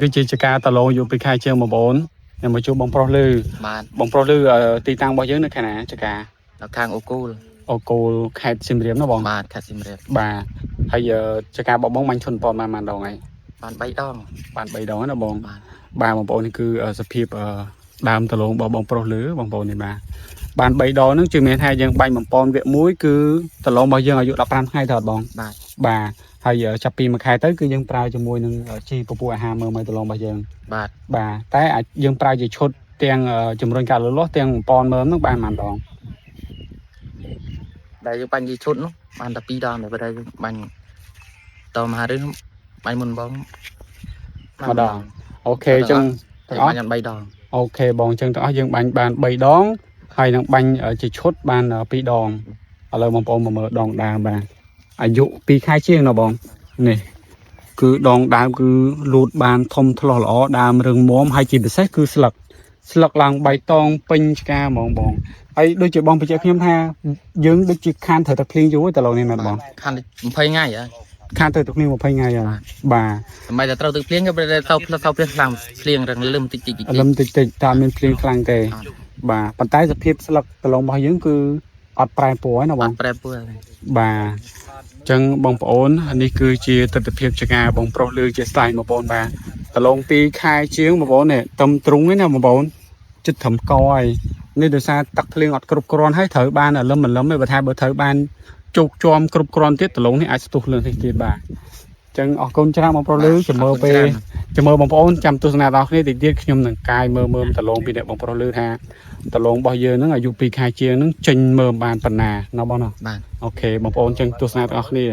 គឺជាចការតឡងយកពីខែជើងបងប្អូនហើយមកជួបបងប្រុសលឺបាទបងប្រុសលឺទីតាំងរបស់យើងនៅខេត្តណាចការនៅខាងអូគូលអូគោលខេត្តសៀមរាបណាបងបាទខេត្តសៀមរាបបាទហើយចការបងបាញ់ឈុនប៉ុនបានដងហើយបាន3ដងបាន3ដងណាបងបាទបងប្អូននេះគឺសភាពដើមតឡងរបស់បងប្រុសលឺបងប្អូននេះបាន3ដងហ្នឹងជឿមានថាយើងបាញ់បំពន់វគ្គ1គឺតឡងរបស់យើងអាយុ15ថ្ងៃទៅអត់បងបាទហើយចាប់ពីមួយខែទៅគឺយើងប្រើជាមួយនឹងជីពពុះអាហារមើលមកតឡងរបស់យើងបាទតែយើងប្រើជាឈុតទាំងជំរុញការលូតលាស់ទាំងបំពន់មើលហ្នឹងបានប៉ុន្មានដងដែលយើងបាញ់ជាឈុតនោះបានតែ2ដងតែបើយើងបាញ់តមហារឿងបាញ់មុនបងម្ដងអូខេអញ្ចឹងទាំងអស់បាញ់3ដងអូខេបងអញ្ចឹងទាំងអស់យើងបាញ់បាន3ដងហើយនឹងបាញ់ជាឈុតបាន2ដងឥឡូវបងប្អូនមកមើលដងដើមបាទអាយុ2ខែជាងណាបងនេះគឺដងដើមគឺលូតបានធំធ្លោះល្អដើមរឹងមាំហើយជាពិសេសគឺស្លឹកឡើងបៃតងពេញឆ្ការហ្មងបងហើយដូចជាបងបញ្ជាក់ខ្ញុំថាយើងដូចជាខានត្រូវតែភ្លៀងយូរតែឡូវនេះមែនបងខាន20ថ្ងៃហ៎ខានទៅទឹកភ្លៀង20ថ្ងៃហើយបាទសម័យតែត្រូវទឹកភ្លៀងក៏ទៅភ្លៀងខ្លាំងភ្លៀងរឹងលឹមតិចតាមមានភ្លៀងខ្លាំងទេបាទប៉ុន្តែសភាពស្លឹកតឡងរបស់យើងគឺអត់ប្រែពណ៌ណាបងអត់ប្រែពណ៌បាទអញ្ចឹងបងប្អូននេះគឺជាទស្សនវិជ្ជាចការបងប្រុសលើជាស្ដាយបងប្អូនបាទតឡង2ខែជាងបងប្អូននេះតំទ្រុងណាបងប្អូនចិត្តត្រឹមកហើយនេះដោយសារទឹកភ្លៀងអត់គ្រប់គ្រាន់ហើយត្រូវបានលឹមទេបើថាបើត្រូវបានជោគជាំគ្រប់គ្រាន់ទៀតតឡងនេះអាចស្ទុះលឿនទៀតបាទអញ្ចឹងអរគុណច្រើនបងប្រុសលើចាំមើលបងប្អូនចាំទស្សនាដល់គ្នាតិចទៀតខ្ញុំនឹងកាយមើលតឡងពីអ្នកបងប្រុសលើថាតឡងរបស់យើងហ្នឹងអាយុ2ខែជាងហ្នឹងចេញមើលបានប៉ុណ្ណាណ៎បងណាបាទអូខេបងប្អូនអញ្ចឹងទស្សនាទាំងអស់គ្នា